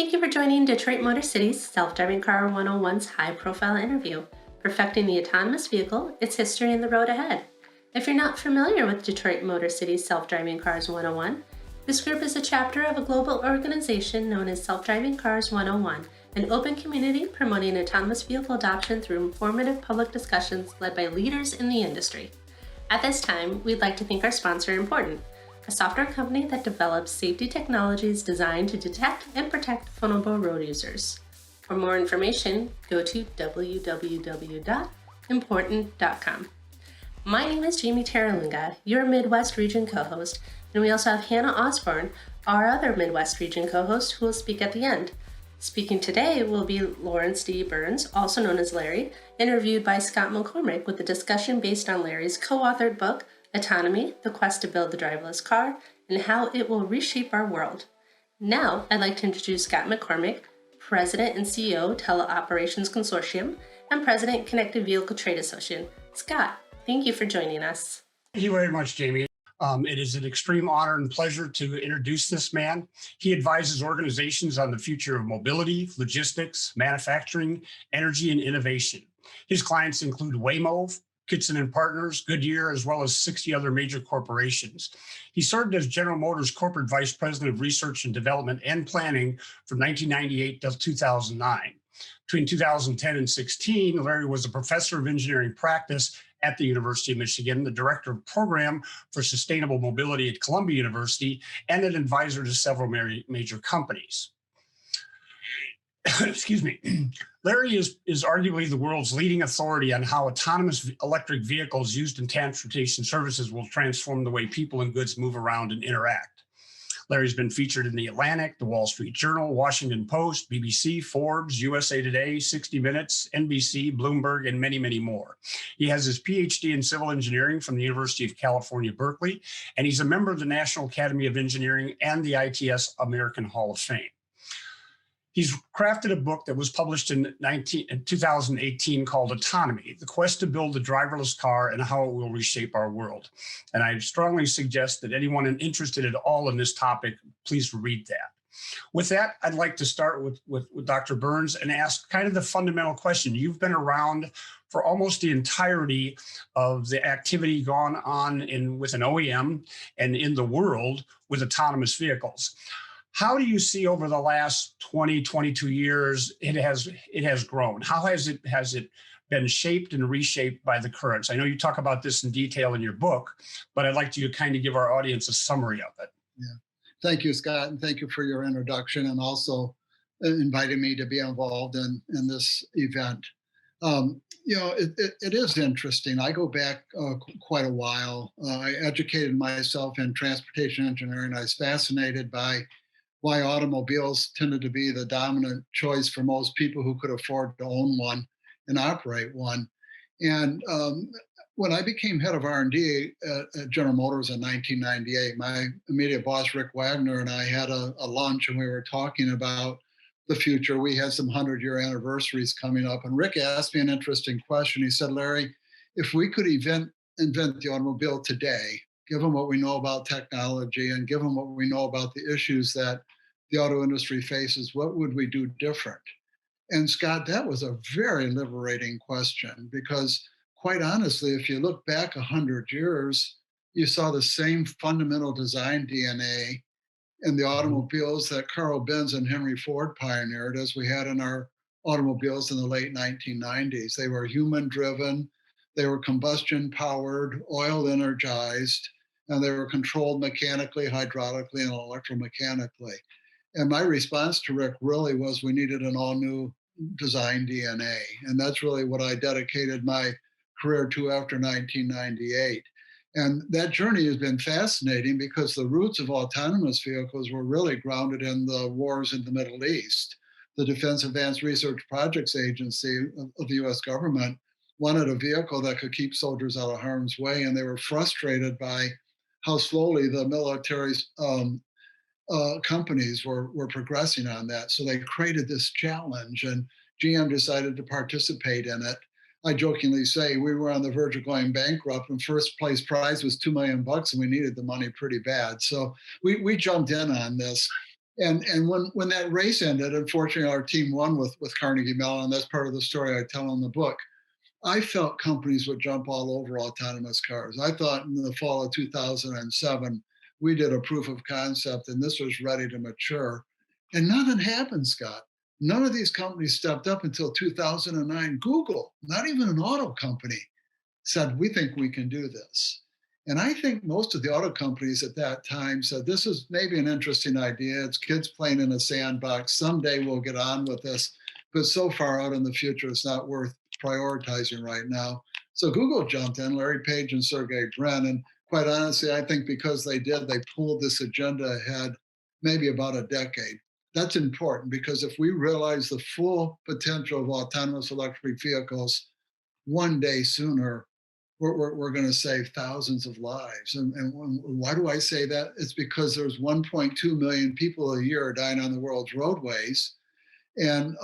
thank you for joining Detroit Motor City's Self-Driving Car 101's high-profile interview, Perfecting the Autonomous Vehicle, Its History and the Road Ahead. If you're not familiar with Detroit Motor City's Self-Driving Cars 101, this group is a chapter of a global organization known as Self-Driving Cars 101, an open community promoting autonomous vehicle adoption through informative public discussions led by leaders in the industry. At this time, we'd like to thank our sponsor, Important, a software company that develops safety technologies designed to detect and protect vulnerable road users. For more information, go to www.important.com. My name is Jamie Taralunga, your Midwest Region co-host, and we also have Hannah Osborn, our other Midwest Region co-host, who will speak at the end. Speaking today will be Lawrence D. Burns, also known as Larry, interviewed by Scott McCormick with a discussion based on Larry's co-authored book, Autonomy, The Quest to Build the Driverless Car, and How It Will Reshape Our World. Now, I'd like to introduce Scott McCormick, President and CEO, Teleoperations Consortium, and President, Connected Vehicle Trade Association. Scott, thank you for joining us. Thank you very much, Jamie. It is an extreme honor and pleasure to introduce this man. He advises organizations on the future of mobility, logistics, manufacturing, energy, and innovation. His clients include Waymo, Kitson and Partners, Goodyear, as well as 60 other major corporations. He served as General Motors Corporate Vice President of Research and Development and Planning from 1998 to 2009. Between 2010 and 16, Larry was a professor of engineering practice at the University of Michigan, the director of program for sustainable mobility at Columbia University, and an advisor to several major companies. Excuse me. Larry is arguably the world's leading authority on how autonomous electric vehicles used in transportation services will transform the way people and goods move around and interact. Larry's been featured in The Atlantic, The Wall Street Journal, Washington Post, BBC, Forbes, USA Today, 60 Minutes, NBC, Bloomberg, and many, many more. He has his PhD in civil engineering from the University of California, Berkeley, and he's a member of the National Academy of Engineering and the ITS American Hall of Fame. He's crafted a book that was published in 2018 called Autonomy, The Quest to Build the Driverless Car and How It Will Reshape Our World. And I strongly suggest that anyone interested at all in this topic, please read that. With that, I'd like to start with Dr. Burns and ask kind of the fundamental question. You've been around for almost the entirety of the activity gone on with an OEM and in the world with autonomous vehicles. How do you see over the last 20, 22 years it has grown? How has it been shaped and reshaped by the currents? I know you talk about this in detail in your book, but I'd like you to kind of give our audience a summary of it. Yeah. Thank you, Scott, and thank you for your introduction and also inviting me to be involved in this event. It is interesting. I go back quite a while. I educated myself in transportation engineering. I was fascinated by why automobiles tended to be the dominant choice for most people who could afford to own one and operate one. And when I became head of R&D at General Motors in 1998, my immediate boss, Rick Wagner, and I had a lunch, and we were talking about the future. We had some 100-year anniversaries coming up, and Rick asked me an interesting question. He said, Larry, if we could invent the automobile today, given what we know about technology and given what we know about the issues that the auto industry faces, what would we do different? And Scott, that was a very liberating question because quite honestly, if you look back 100 years, you saw the same fundamental design DNA in the automobiles that Carl Benz and Henry Ford pioneered as we had in our automobiles in the late 1990s. They were human driven, they were combustion powered, oil energized, and they were controlled mechanically, hydraulically, and electromechanically. And my response to Rick really was we needed an all new design DNA. And that's really what I dedicated my career to after 1998. And that journey has been fascinating because the roots of autonomous vehicles were really grounded in the wars in the Middle East. The Defense Advanced Research Projects Agency of the US government wanted a vehicle that could keep soldiers out of harm's way, and they were frustrated by how slowly the military's companies were progressing on that. So they created this challenge, and GM decided to participate in it. I jokingly say we were on the verge of going bankrupt, and first place prize was $2 million, and we needed the money pretty bad. So we jumped in on this. And when that race ended, unfortunately, our team won with Carnegie Mellon. That's part of the story I tell in the book. I felt companies would jump all over autonomous cars. I thought in the fall of 2007, we did a proof of concept and this was ready to mature. And nothing happened, Scott. None of these companies stepped up until 2009. Google, not even an auto company, said, we think we can do this. And I think most of the auto companies at that time said, this is maybe an interesting idea. It's kids playing in a sandbox. Someday we'll get on with this. But so far out in the future, it's not worth prioritizing right now. So Google jumped in, Larry Page and Sergey Brin. And quite honestly, I think because they did, they pulled this agenda ahead maybe about a decade. That's important because if we realize the full potential of autonomous electric vehicles one day sooner, we're going to save thousands of lives. And why do I say that? It's because there's 1.2 million people a year dying on the world's roadways. And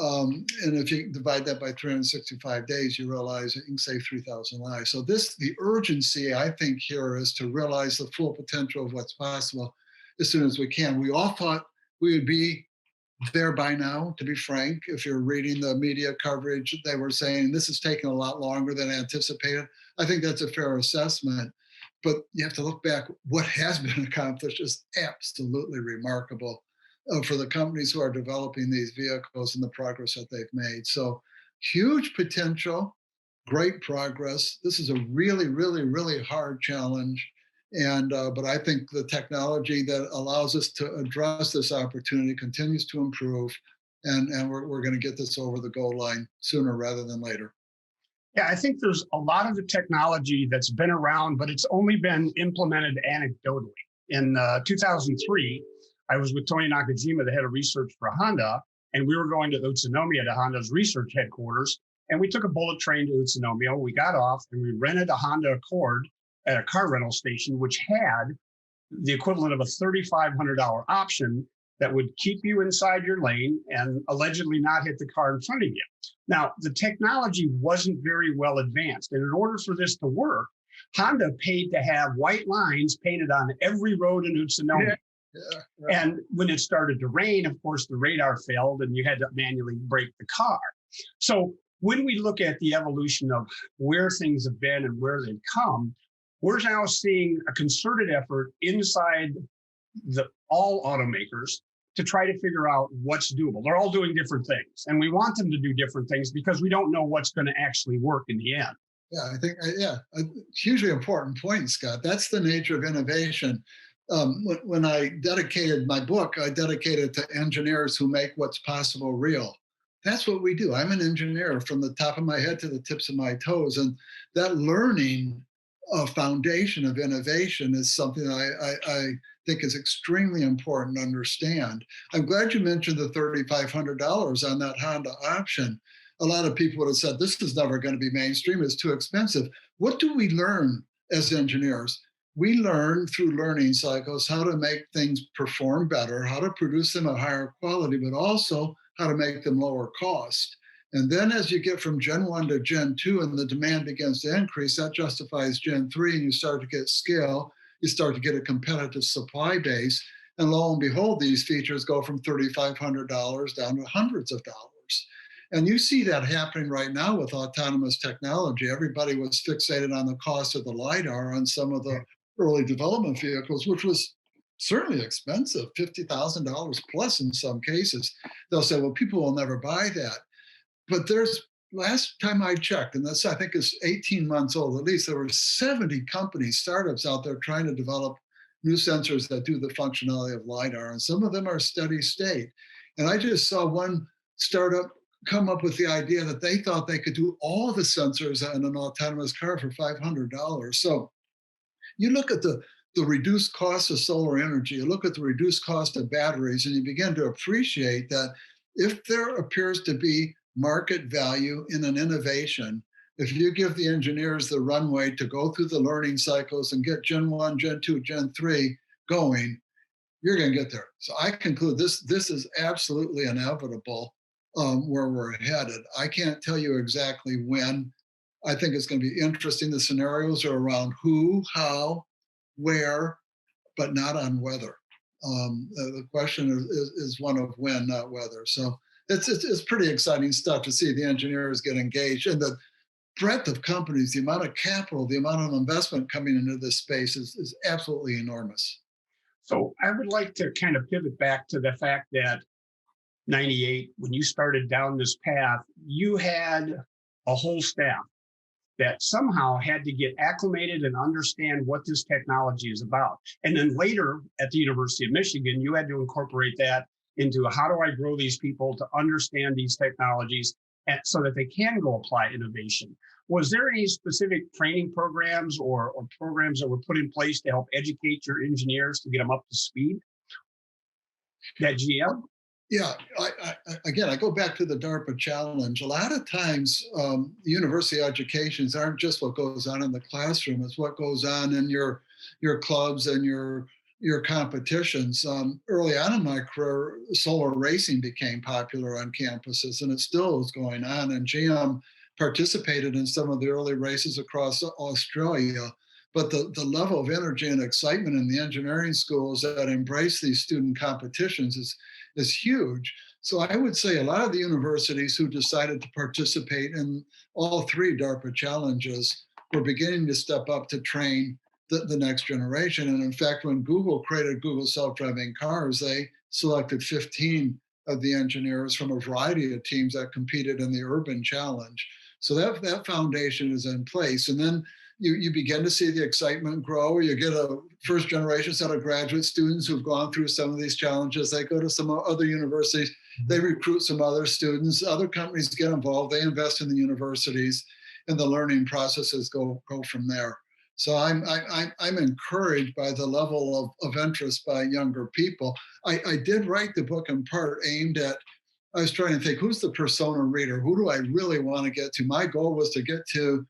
if you divide that by 365 days, you realize that you can save 3,000 lives. So the urgency, I think, here is to realize the full potential of what's possible as soon as we can. We all thought we would be there by now, to be frank. If you're reading the media coverage, they were saying this is taking a lot longer than anticipated. I think that's a fair assessment. But you have to look back. What has been accomplished is absolutely remarkable for the companies who are developing these vehicles and the progress that they've made. So huge potential, great progress. This is a really, really, really hard challenge. And but I think the technology that allows us to address this opportunity continues to improve, and we're going to get this over the goal line sooner rather than later. Yeah, I think there's a lot of the technology that's been around, but it's only been implemented anecdotally. In 2003, I was with Tony Nakajima, the head of research for Honda, and we were going to Utsunomiya to Honda's research headquarters. And we took a bullet train to Utsunomiya. We got off and we rented a Honda Accord at a car rental station, which had the equivalent of a $3,500 option that would keep you inside your lane and allegedly not hit the car in front of you. Now, the technology wasn't very well advanced. And in order for this to work, Honda paid to have white lines painted on every road in Utsunomiya. Yeah, right. And when it started to rain, of course, the radar failed and you had to manually brake the car. So when we look at the evolution of where things have been and where they've come, we're now seeing a concerted effort inside all automakers to try to figure out what's doable. They're all doing different things, and we want them to do different things because we don't know what's going to actually work in the end. Yeah, I think, a hugely important point, Scott. That's the nature of innovation. When I dedicated my book, I dedicated to engineers who make what's possible real. That's what we do. I'm an engineer from the top of my head to the tips of my toes. And that learning foundation of innovation is something I think is extremely important to understand. I'm glad you mentioned the $3,500 on that Honda option. A lot of people would have said, this is never going to be mainstream. It's too expensive. What do we learn as engineers? We learn through learning cycles how to make things perform better, how to produce them at higher quality, but also how to make them lower cost. And then as you get from Gen 1 to Gen 2 and the demand begins to increase, that justifies Gen 3 and you start to get scale, you start to get a competitive supply base. And lo and behold, these features go from $3,500 down to hundreds of dollars. And you see that happening right now with autonomous technology. Everybody was fixated on the cost of the LiDAR on some of the early development vehicles, which was certainly expensive, $50,000 plus in some cases. They'll say, well, people will never buy that. But last time I checked, and this I think is 18 months old at least, there were 70 companies, startups out there trying to develop new sensors that do the functionality of LiDAR. And some of them are steady state. And I just saw one startup come up with the idea that they thought they could do all the sensors in an autonomous car for $500. So you look at the reduced cost of solar energy, you look at the reduced cost of batteries, and you begin to appreciate that if there appears to be market value in an innovation, if you give the engineers the runway to go through the learning cycles and get Gen 1, Gen 2, Gen 3 going, you're going to get there. So I conclude this is absolutely inevitable where we're headed. I can't tell you exactly when. I think it's going to be interesting. The scenarios are around who, how, where, but not on whether. The question is one of when, not whether. So it's pretty exciting stuff to see the engineers get engaged, and the breadth of companies, the amount of capital, the amount of investment coming into this space is absolutely enormous. So I would like to kind of pivot back to the fact that 98, when you started down this path, you had a whole staff that somehow had to get acclimated and understand what this technology is about. And then later at the University of Michigan, you had to incorporate that into how do I grow these people to understand these technologies and so that they can go apply innovation. Was there any specific training programs or programs that were put in place to help educate your engineers to get them up to speed? That GM? Yeah, again, I go back to the DARPA challenge. A lot of times, university educations aren't just what goes on in the classroom; it's what goes on in your clubs and your competitions. Early on in my career, solar racing became popular on campuses, and it still is going on. And GM participated in some of the early races across Australia. But the level of energy and excitement in the engineering schools that embrace these student competitions is huge. So I would say a lot of the universities who decided to participate in all three DARPA challenges were beginning to step up to train the next generation. And in fact, when Google created Google self-driving cars, they selected 15 of the engineers from a variety of teams that competed in the urban challenge. So that foundation is in place. And then you begin to see the excitement grow. You get a first generation set of graduate students who've gone through some of these challenges. They go to some other universities, they recruit some other students, other companies get involved, they invest in the universities, and the learning processes go from there. So I'm encouraged by the level of interest by younger people. I did write the book in part aimed at, I was trying to think, who's the persona reader? Who do I really want to get to? My goal was to get to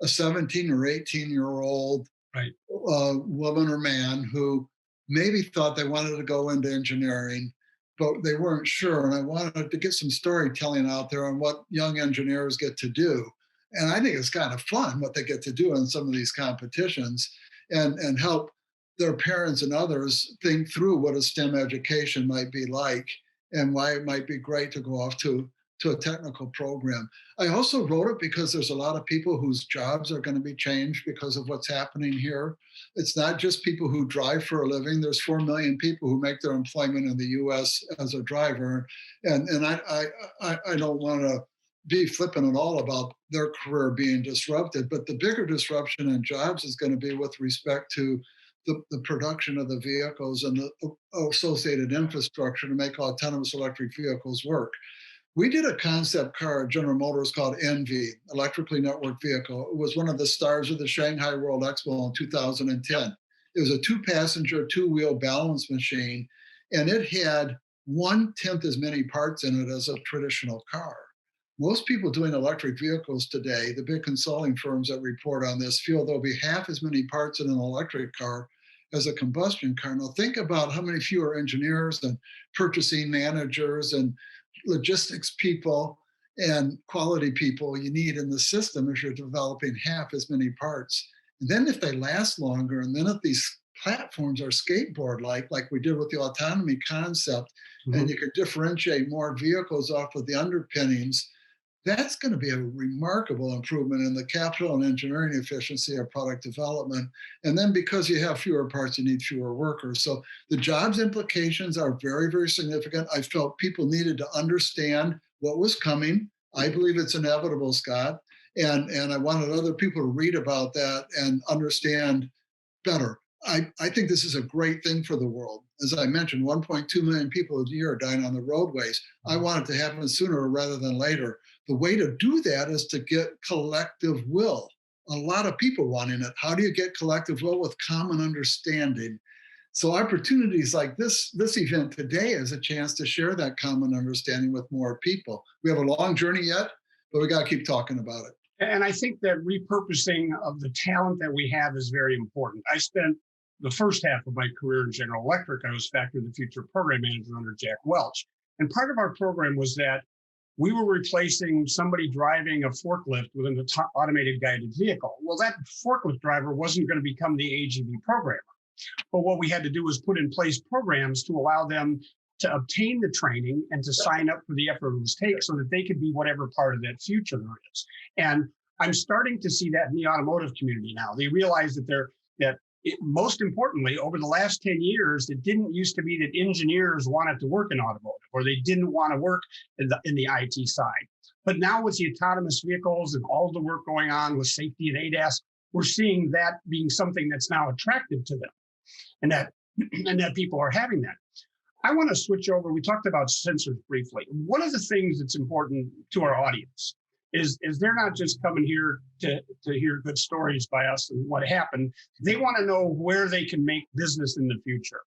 a 17 or 18-year-old Right. Woman or man who maybe thought they wanted to go into engineering, but they weren't sure. And I wanted to get some storytelling out there on what young engineers get to do. And I think it's kind of fun what they get to do in some of these competitions and help their parents and others think through what a STEM education might be like and why it might be great to go off to a technical program. I also wrote it because there's a lot of people whose jobs are going to be changed because of what's happening here. It's not just people who drive for a living. There's 4 million people who make their employment in the U.S. as a driver, and I don't want to be flippant at all about their career being disrupted. But the bigger disruption in jobs is going to be with respect to the production of the vehicles and the associated infrastructure to make autonomous electric vehicles work. We did a concept car at General Motors called ENVI, Electrically Networked Vehicle. It was one of the stars of the Shanghai World Expo in 2010. It was a two-passenger, two-wheel balance machine, and it had 1/10 as many parts in it as a traditional car. Most people doing electric vehicles today, the big consulting firms that report on this, feel there'll be half as many parts in an electric car as a combustion car. Now think about how many fewer engineers and purchasing managers and logistics people and quality people you need in the system if you're developing half as many parts. And then if they last longer, and then if these platforms are skateboard like we did with the autonomy concept, and you could differentiate more vehicles off of the underpinnings, that's going to be a remarkable improvement in the capital and engineering efficiency of product development. And then because you have fewer parts, you need fewer workers. So the jobs implications are very, very significant. I felt people needed to understand what was coming. I believe it's inevitable, Scott. And I wanted other people to read about that and understand better. I think this is a great thing for the world. As I mentioned, 1.2 million people a year are dying on the roadways. I want it to happen sooner rather than later. The way to do that is to get collective will. A lot of people wanting it. How do you get collective will? With common understanding. So opportunities like this event today is a chance to share that common understanding with more people. We have a long journey yet, but we got to keep talking about it. And I think that repurposing of the talent that we have is very important. I spent the first half of my career in General Electric. I was Factory of the Future program manager under Jack Welch. And part of our program was that we were replacing somebody driving a forklift with an automated guided vehicle. Well, that forklift driver wasn't going to become the AGV programmer. But what we had to do was put in place programs to allow them to obtain the training and to sign up for the effort it was take so that they could be whatever part of that future there is. And I'm starting to see that in the automotive community now. They realize most importantly, over the last 10 years, it didn't used to be that engineers wanted to work in automotive or they didn't want to work in the IT side. But now with the autonomous vehicles and all the work going on with safety and ADAS, we're seeing that being something that's now attractive to them and that people are having that. I want to switch over. We talked about sensors briefly. One of the things that's important to our audience is they're not just coming here to hear good stories by us and what happened. They want to know where they can make business in the future.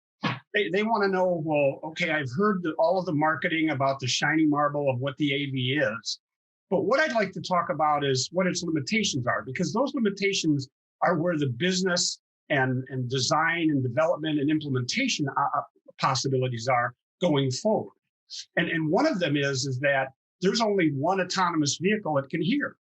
They want to know, well, okay, I've heard all of the marketing about the shiny marble of what the AV is. But what I'd like to talk about is what its limitations are, because those limitations are where the business and design and development and implementation possibilities are going forward. And one of them is that there's only one autonomous vehicle it can hear,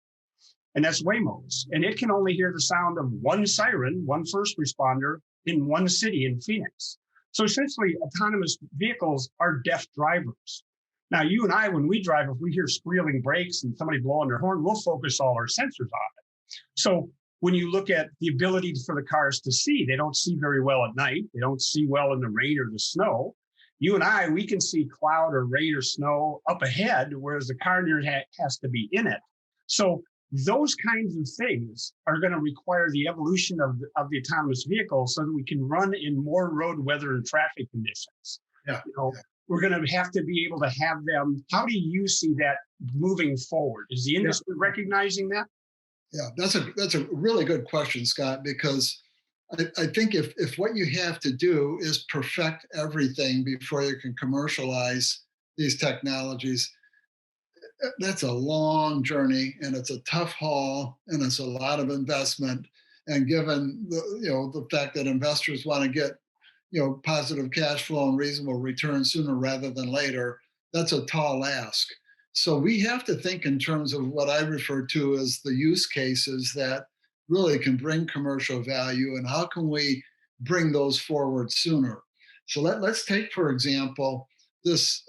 and that's Waymo's. And it can only hear the sound of one siren, one first responder in one city in Phoenix. So essentially, autonomous vehicles are deaf drivers. Now, you and I, when we drive, if we hear squealing brakes and somebody blowing their horn, we'll focus all our sensors on it. So when you look at the ability for the cars to see, they don't see very well at night. They don't see well in the rain or the snow. You and I, we can see cloud or rain or snow up ahead, whereas the car has to be in it. So those kinds of things are going to require the evolution of the autonomous vehicle so that we can run in more road weather and traffic conditions. Yeah. We're going to have to be able to have them. How do you see that moving forward? Is the industry recognizing that? Yeah, that's a really good question, Scott, because I think if what you have to do is perfect everything before you can commercialize these technologies, that's a long journey and it's a tough haul and it's a lot of investment. And given the fact that investors want to get positive cash flow and reasonable returns sooner rather than later, that's a tall ask. So we have to think in terms of what I refer to as the use cases that really can bring commercial value and how can we bring those forward sooner. So let's take, for example, this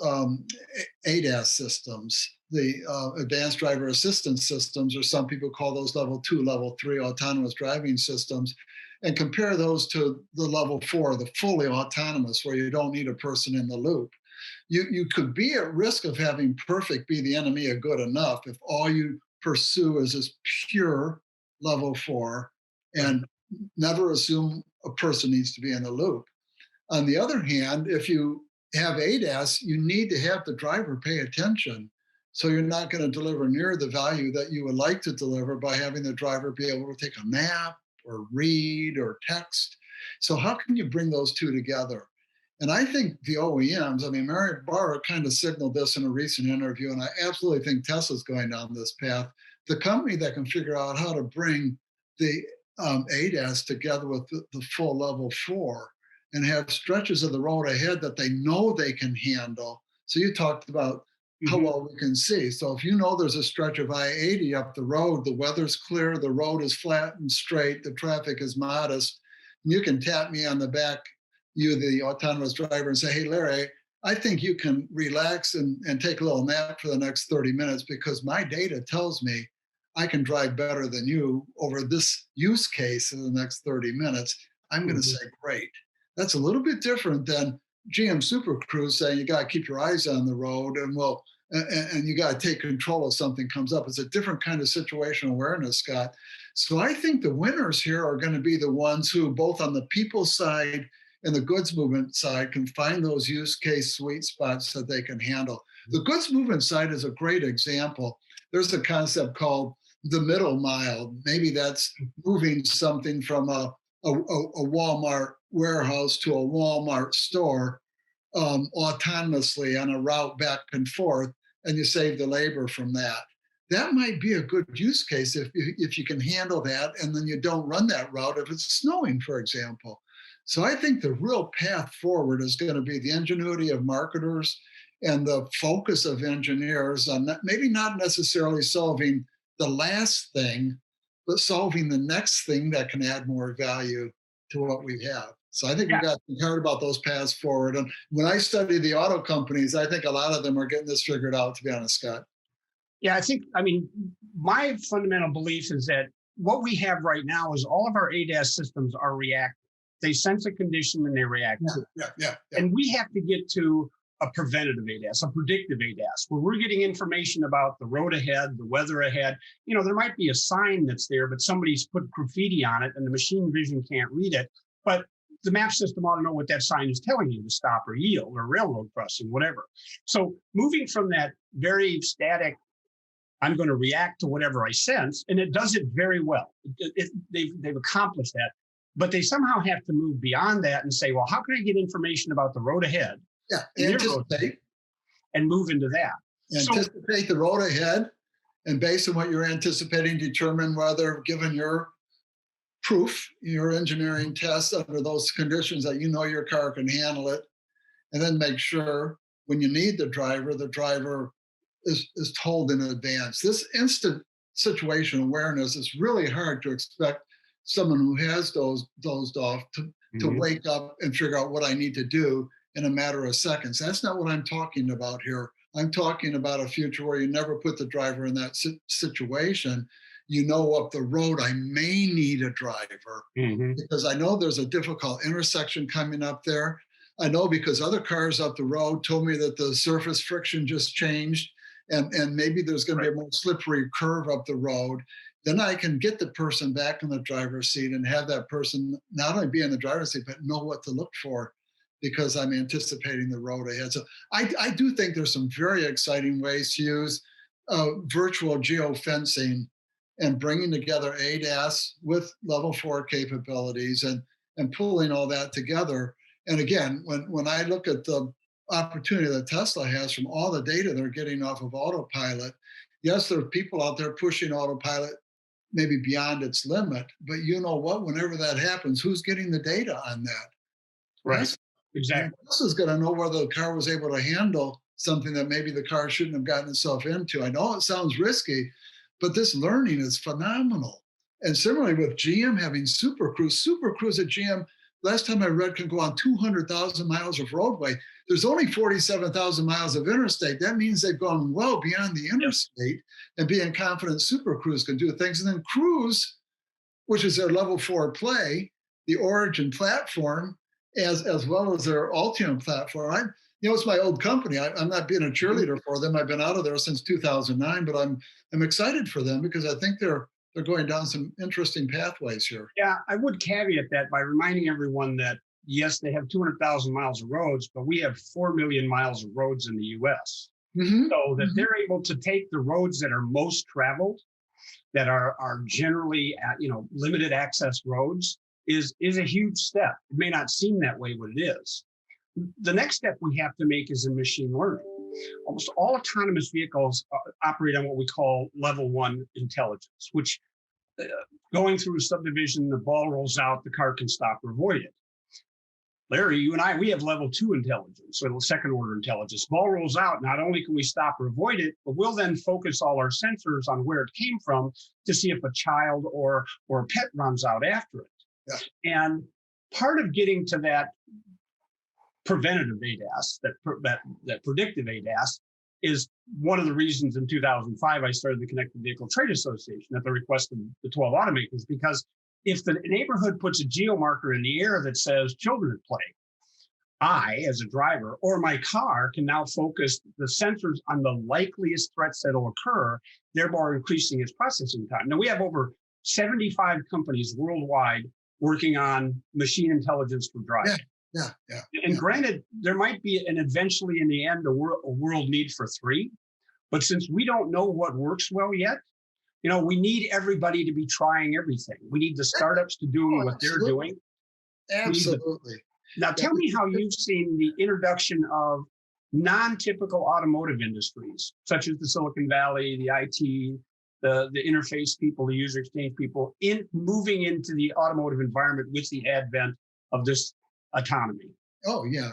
ADAS systems, the advanced driver assistance systems, or some people call those level 2, level 3 autonomous driving systems, and compare those to the level 4, the fully autonomous, where you don't need a person in the loop. You could be at risk of having perfect be the enemy of good enough if all you pursue is this pure level 4 and never assume a person needs to be in the loop. On the other hand, if you have ADAS, you need to have the driver pay attention. So you're not going to deliver near the value that you would like to deliver by having the driver be able to take a nap or read or text. So how can you bring those two together? And I think the OEMs, Mary Barra kind of signaled this in a recent interview, and I absolutely think Tesla's going down this path. The company that can figure out how to bring the ADAS together with the full level 4 and have stretches of the road ahead that they know they can handle. So you talked about how well we can see. So if you know there's a stretch of I-80 up the road, the weather's clear, the road is flat and straight, the traffic is modest, you can tap me on the back, you, the autonomous driver, and say, hey, Larry, I think you can relax and take a little nap for the next 30 minutes because my data tells me I can drive better than you over this use case in the next 30 minutes. I'm going to say, great. That's a little bit different than GM Super Cruise saying you got to keep your eyes on the road and you got to take control if something comes up. It's a different kind of situational awareness, Scott. So I think the winners here are going to be the ones who, both on the people side and the goods movement side, can find those use case sweet spots that they can handle. The goods movement side is a great example. There's a concept called the middle mile. Maybe that's moving something from a Walmart warehouse to a Walmart store autonomously on a route back and forth, and you save the labor from that. That might be a good use case if you can handle that, and then you don't run that route if it's snowing, for example. So I think the real path forward is going to be the ingenuity of marketers and the focus of engineers on maybe not necessarily solving the last thing, but solving the next thing that can add more value to what we have. So I think we Yeah. got to heard about those paths forward. And when I study the auto companies, I think a lot of them are getting this figured out, to be honest, Scott. Yeah, I mean, my fundamental belief is that what we have right now is all of our ADAS systems are reactive. They sense a condition and they react to it. Yeah. And we have to get to a preventative ADAS, a predictive ADAS, where we're getting information about the road ahead, the weather ahead. There might be a sign that's there, but somebody's put graffiti on it and the machine vision can't read it. But the map system ought to know what that sign is telling you to stop or yield or railroad crossing, whatever. So moving from that very static, I'm going to react to whatever I sense, and it does it very well. They've accomplished that, but they somehow have to move beyond that and say, well, how can I get information about the road ahead? Yeah, anticipate. And move into that. Anticipate the road ahead, and based on what you're anticipating, determine whether, given your proof, your engineering test under those conditions, that your car can handle it, and then make sure when you need the driver is told in advance. This instant situation awareness is really hard to expect someone who has dozed off to wake up and figure out what I need to do in a matter of seconds. That's not what I'm talking about here. I'm talking about a future where you never put the driver in that situation. Up the road, I may need a driver because I know there's a difficult intersection coming up there. I know because other cars up the road told me that the surface friction just changed and maybe there's going to be a more slippery curve up the road. Then I can get the person back in the driver's seat and have that person not only be in the driver's seat, but know what to look for because I'm anticipating the road ahead. So I do think there's some very exciting ways to use virtual geofencing and bringing together ADAS with level 4 capabilities and pulling all that together. And again, when I look at the opportunity that Tesla has from all the data they're getting off of autopilot, yes, there are people out there pushing autopilot maybe beyond its limit, but you know what? Whenever that happens, who's getting the data on that? Right. Exactly. Tesla's going to know whether the car was able to handle something that maybe the car shouldn't have gotten itself into. I know it sounds risky, but this learning is phenomenal. And similarly with GM having Super Cruise at GM, last time I read, can go on 200,000 miles of roadway. There's only 47,000 miles of interstate. That means they've gone well beyond the interstate and being confident Super Cruise can do things. And then Cruise, which is their level 4 play, the Origin platform, as well as their Ultium platform. It's my old company. I'm not being a cheerleader for them. I've been out of there since 2009, but I'm excited for them because I think they're going down some interesting pathways here. Yeah, I would caveat that by reminding everyone that, yes, they have 200,000 miles of roads, but we have 4 million miles of roads in the U.S. So that they're able to take the roads that are most traveled, that are generally limited access roads, is a huge step. It may not seem that way, but it is. The next step we have to make is in machine learning. Almost all autonomous vehicles operate on what we call level 1 intelligence, which going through a subdivision, the ball rolls out, the car can stop or avoid it. Larry, you and I, we have level 2 intelligence, so second order intelligence. Ball rolls out, not only can we stop or avoid it, but we'll then focus all our sensors on where it came from to see if a child or a pet runs out after it. Yeah. And part of getting to that preventative ADAS, that predictive ADAS, is one of the reasons in 2005 I started the Connected Vehicle Trade Association at the request of the 12 automakers, because if the neighborhood puts a geomarker in the air that says children at play, I, as a driver, or my car can now focus the sensors on the likeliest threats that will occur, thereby increasing its processing time. Now, we have over 75 companies worldwide working on machine intelligence for driving. Yeah. And granted, there might be eventually in the end a world need for 3, but since we don't know what works well yet, we need everybody to be trying everything. We need the startups to do what they're doing. Absolutely. Now, tell me how you've seen the introduction of non-typical automotive industries, such as the Silicon Valley, the IT, the interface people, the user exchange people, in moving into the automotive environment with the advent of this autonomy. Oh, yeah.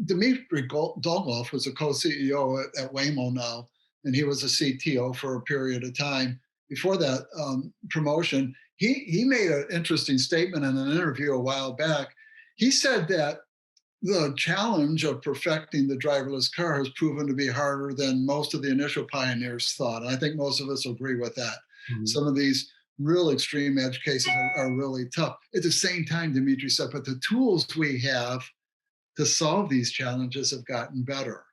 Dmitry Dolgov was a co-CEO at Waymo now, and he was a CTO for a period of time. Before that promotion, he made an interesting statement in an interview a while back. He said that the challenge of perfecting the driverless car has proven to be harder than most of the initial pioneers thought. I think most of us agree with that. Mhm. Some of these real extreme edge cases are really tough. At the same time, Dimitri said, but the tools we have to solve these challenges have gotten better.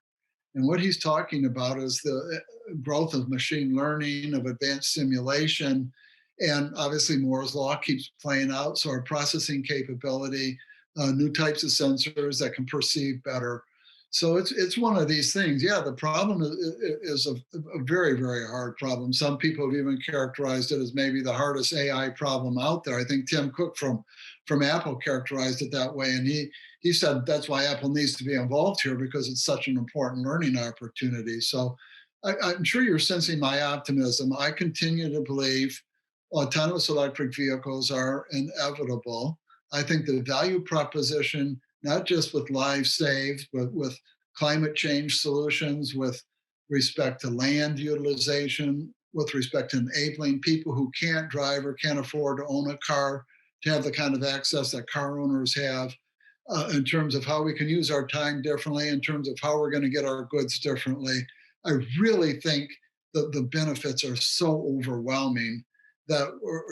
And what he's talking about is the growth of machine learning, of advanced simulation, and obviously Moore's law keeps playing out. So our processing capability, new types of sensors that can perceive better. So it's one of these things. Yeah, the problem is a very, very hard problem. Some people have even characterized it as maybe the hardest AI problem out there. I think Tim Cook from Apple characterized it that way, and he said that's why Apple needs to be involved here because it's such an important learning opportunity. So I'm sure you're sensing my optimism. I continue to believe autonomous electric vehicles are inevitable. I think the value proposition, not just with lives saved, but with climate change solutions, with respect to land utilization, with respect to enabling people who can't drive or can't afford to own a car to have the kind of access that car owners have, in terms of how we can use our time differently, in terms of how we're going to get our goods differently. I really think that the benefits are so overwhelming that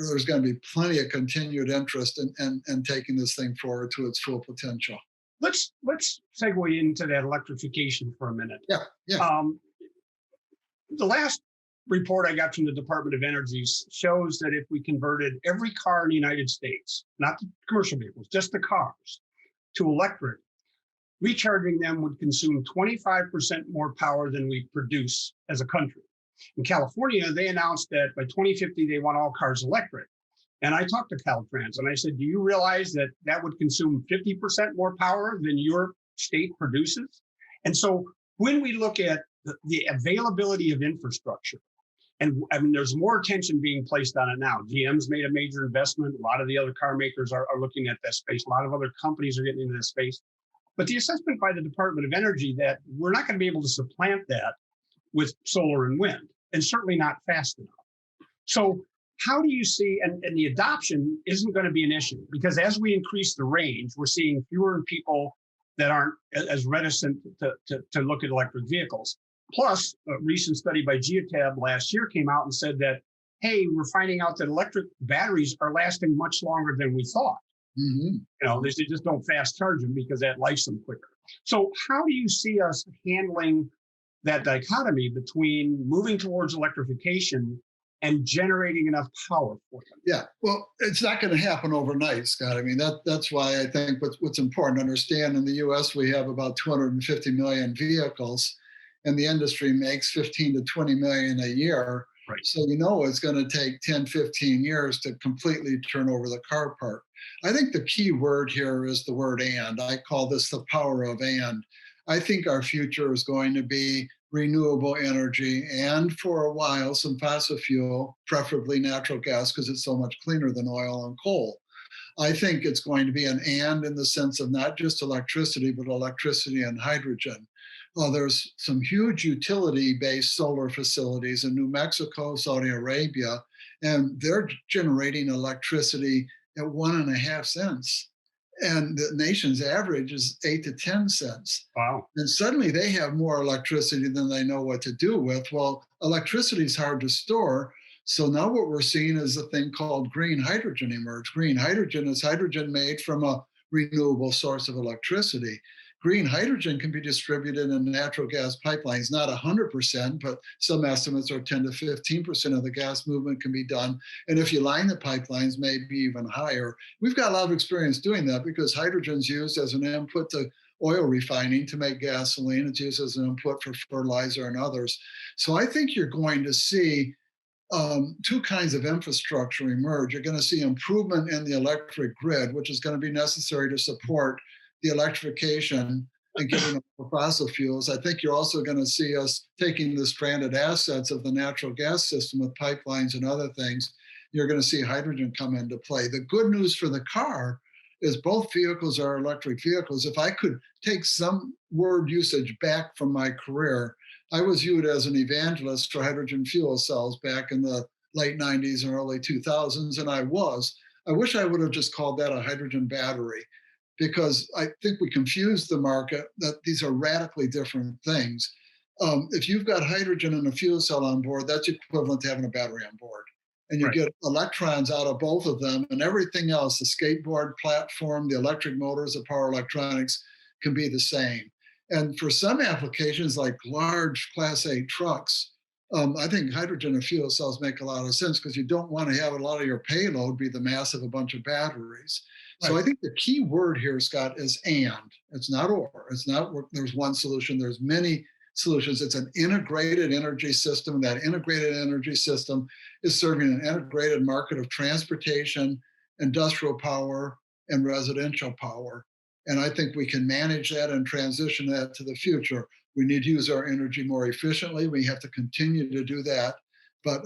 there's going to be plenty of continued interest in taking this thing forward to its full potential. Let's segue into that electrification for a minute. Yeah, yeah. The last report I got from the Department of Energy shows that if we converted every car in the United States, not the commercial vehicles, just the cars, to electric, recharging them would consume 25% more power than we produce as a country. In California, they announced that by 2050, they want all cars electric. And I talked to Caltrans and I said, do you realize that that would consume 50% more power than your state produces? And so when we look at the availability of infrastructure, and I mean, there's more attention being placed on it now. GM's made a major investment. A lot of the other car makers are looking at that space. A lot of other companies are getting into this space. But the assessment by the Department of Energy that we're not going to be able to supplant that with solar and wind, and certainly not fast enough. So how do you see, and the adoption isn't going to be an issue, because as we increase the range, we're seeing fewer people that aren't as reticent to look at electric vehicles. Plus, a recent study by Geotab last year came out and said that, hey, we're finding out that electric batteries are lasting much longer than we thought. Mm-hmm. You know, they just don't fast charge them because that lights them quicker. So how do you see us handling that dichotomy between moving towards electrification and generating enough power for them? Yeah, well, it's not going to happen overnight, Scott. I mean, that's why I think what's important to understand in the US, we have about 250 million vehicles, and the industry makes 15 to 20 million a year. Right. So it's going to take 10, 15 years to completely turn over the car park. I think the key word here is the word and. I call this the power of and. I think our future is going to be renewable energy and for a while some fossil fuel, preferably natural gas because it's so much cleaner than oil and coal. I think it's going to be an and in the sense of not just electricity, but electricity and hydrogen. There's some huge utility-based solar facilities in New Mexico, Saudi Arabia, and they're generating electricity at 1.5 cents. And the nation's average is 8 to 10 cents. Wow. And suddenly they have more electricity than they know what to do with. Well, electricity is hard to store. So now what we're seeing is a thing called green hydrogen emerge. Green hydrogen is hydrogen made from a renewable source of electricity. Green hydrogen can be distributed in natural gas pipelines, not 100%, but some estimates are 10 to 15% of the gas movement can be done. And if you line the pipelines, maybe even higher. We've got a lot of experience doing that because hydrogen is used as an input to oil refining to make gasoline. It's used as an input for fertilizer and others. So I think you're going to see two kinds of infrastructure emerge. You're going to see improvement in the electric grid, which is going to be necessary to support the electrification and getting off fossil fuels. I think you're also going to see us taking the stranded assets of the natural gas system with pipelines and other things. You're going to see hydrogen come into play. The good news for the car is both vehicles are electric vehicles. If I could take some word usage back from my career, I was viewed as an evangelist for hydrogen fuel cells back in the late 90s and early 2000s, and I was. I wish I would have just called that a hydrogen battery, because I think we confused the market that these are radically different things. If you've got hydrogen and a fuel cell on board, that's equivalent to having a battery on board. And you Right. get electrons out of both of them, and everything else, the skateboard platform, the electric motors, the power electronics, can be the same. And for some applications like large Class 8 trucks, I think hydrogen and fuel cells make a lot of sense, because you don't want to have a lot of your payload be the mass of a bunch of batteries. So Right. I think the key word here, Scott, is and. It's not or. It's not there's one solution. There's many solutions. It's an integrated energy system. That integrated energy system is serving an integrated market of transportation, industrial power, and residential power. And I think we can manage that and transition that to the future. We need to use our energy more efficiently. We have to continue to do that. But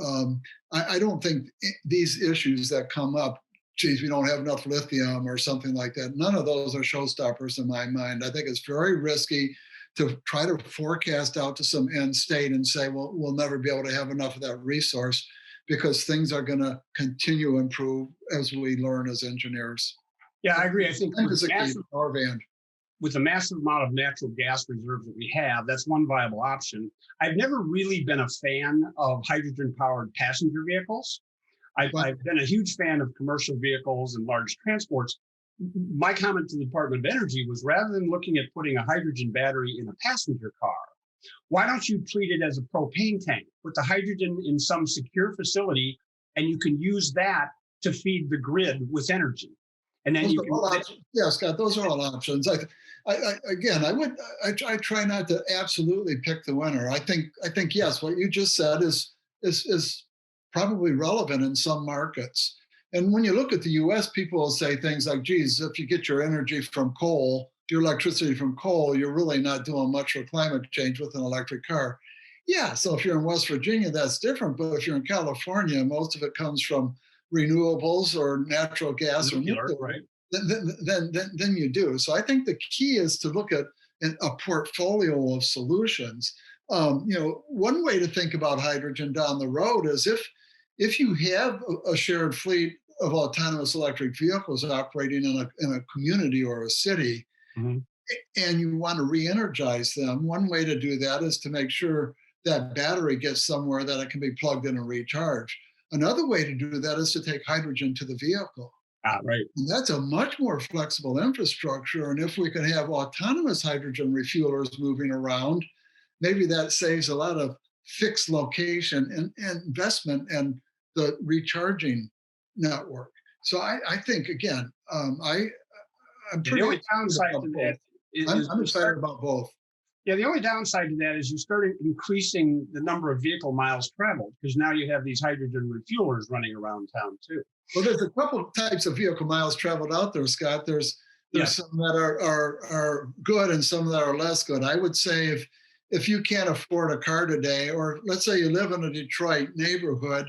I don't think these issues that come up, geez, we don't have enough lithium or something like that, none of those are showstoppers in my mind. I think it's very risky to try to forecast out to some end state and say, well, we'll never be able to have enough of that resource, because things are going to continue to improve as we learn as engineers. Yeah, I agree. I think And is a key power band. with the massive amount of natural gas reserves that we have, that's one viable option. I've never really been a fan of hydrogen powered passenger vehicles. I've been a huge fan of commercial vehicles and large transports. My comment to the Department of Energy was, rather than looking at putting a hydrogen battery in a passenger car, why don't you treat it as a propane tank? Put the hydrogen in some secure facility, and you can use that to feed the grid with energy. And then you can. Yeah, Scott, those are all options. Again, I try not to absolutely pick the winner. I think yes, what you just said is probably relevant in some markets. And when you look at the U.S., people will say things like, geez, if you get your energy from coal, your electricity from coal, you're really not doing much for climate change with an electric car. Yeah, so if you're in West Virginia, that's different. But if you're in California, most of it comes from renewables or natural gas or nuclear, right? then you do. So I think the key is to look at a portfolio of solutions. One way to think about hydrogen down the road is if you have a shared fleet of autonomous electric vehicles operating in a community or a city, Mhm. and you want to re-energize them, one way to do that is to make sure that battery gets somewhere that it can be plugged in and recharged. Another way to do that is to take hydrogen to the vehicle. Right. And that's a much more flexible infrastructure. And if we can have autonomous hydrogen refuelers moving around, maybe that saves a lot of fixed location and investment in the recharging network. So I think, again, I'm The pretty only excited downside about to both. that is I'm excited about both. Yeah, the only downside to that is you start increasing the number of vehicle miles traveled, because now you have these hydrogen refuelers running around town too. Well, there's a couple of types of vehicle miles traveled out there, Scott. There's Yes. some that are good and some that are less good. I would say if you can't afford a car today, or let's say you live in a Detroit neighborhood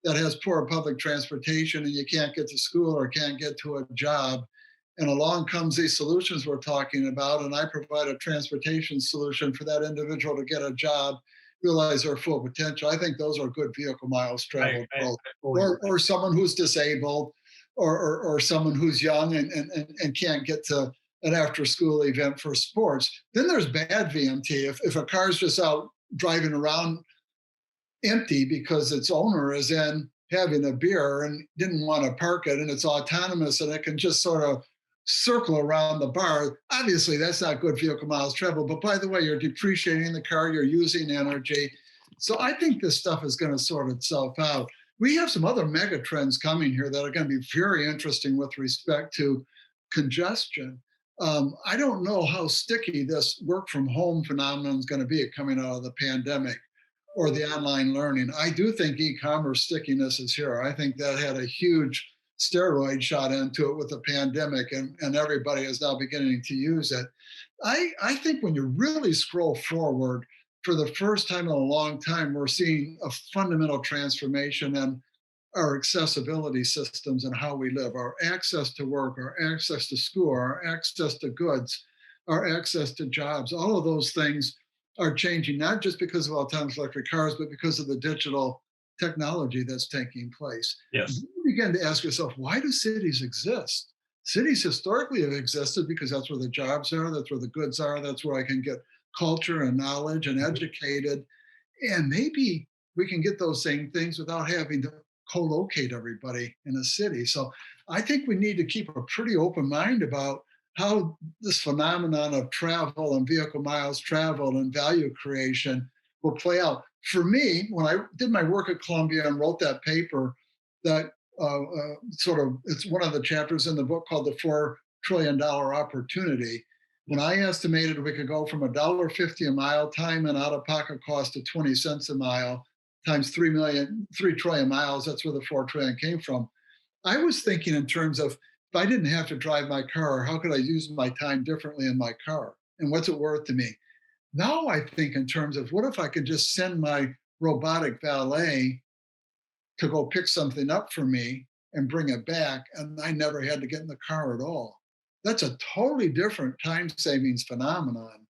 that has poor public transportation and you can't get to school or can't get to a job, and along comes these solutions we're talking about, and I provide a transportation solution for that individual to get a job, realize their full potential. I think those are good vehicle miles traveled. Or someone who's disabled, or someone who's young and can't get to an after school event for sports. Then there's bad VMT. If a car's just out driving around empty because its owner is in having a beer and didn't want to park it, and it's autonomous and it can just sort of circle around the bar, obviously that's not good vehicle miles traveled. But by the way, you're depreciating the car, you're using energy. So I think this stuff is going to sort itself out. We have some other mega trends coming here that are going to be very interesting with respect to congestion. I don't know how sticky this work from home phenomenon is going to be coming out of the pandemic or the online learning. I do think e-commerce stickiness is here. I think that had a huge steroid shot into it with the pandemic, and everybody is now beginning to use it. I think when you really scroll forward, for the first time in a long time, we're seeing a fundamental transformation in our accessibility systems and how we live, our access to work, our access to school, our access to goods, our access to jobs. All of those things are changing, not just because of autonomous electric cars, but because of the digital technology that's taking place. Yes. You begin to ask yourself, why do cities exist? Cities historically have existed because that's where the jobs are, that's where the goods are, that's where I can get culture and knowledge and educated. And maybe we can get those same things without having to co-locate everybody in a city. So I think we need to keep a pretty open mind about how this phenomenon of travel and vehicle miles traveled and value creation will play out. For me, when I did my work at Columbia and wrote that paper, that sort of it's one of the chapters in the book called the $4 trillion opportunity. When I estimated we could go from $1.50 a mile time and out-of-pocket cost to 20 cents a mile times 3 trillion miles, that's where the 4 trillion came from. I was thinking in terms of if I didn't have to drive my car, how could I use my time differently in my car? And what's it worth to me? Now I think in terms of what if I could just send my robotic valet to go pick something up for me and bring it back, and I never had to get in the car at all. That's a totally different time savings phenomenon.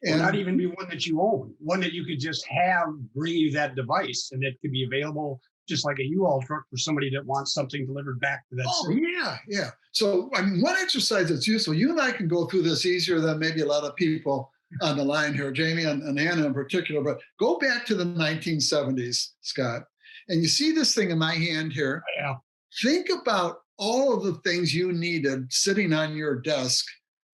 Or not And even be one that you own, one that you could just have bring you that device, and it could be available just like a U-Haul truck for somebody that wants something delivered back to that oh city. yeah, yeah. So I mean, one exercise that's useful. You and I can go through this easier than maybe a lot of people on the line here, Jamie and Anna in particular. But go back to the 1970s, Scott, and you see this thing in my hand here. Yeah. Think about all of the things you needed sitting on your desk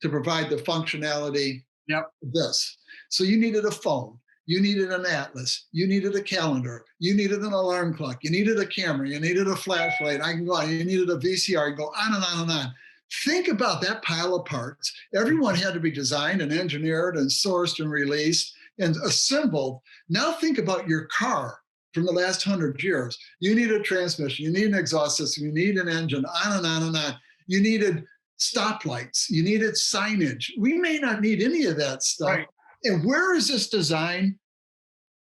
to provide the functionality Yep. of this. So you needed a phone, you needed an atlas, you needed a calendar, you needed an alarm clock, you needed a camera, you needed a flashlight, I can go on, you needed a VCR, you go on and on and on. Think about that pile of parts. Everyone had to be designed and engineered and sourced and released and assembled. Now think about your car from the last 100 years. You need a transmission, you need an exhaust system, you need an engine, on and on and on. You needed stoplights, you needed signage. We may not need any of that stuff. Right. And where is this design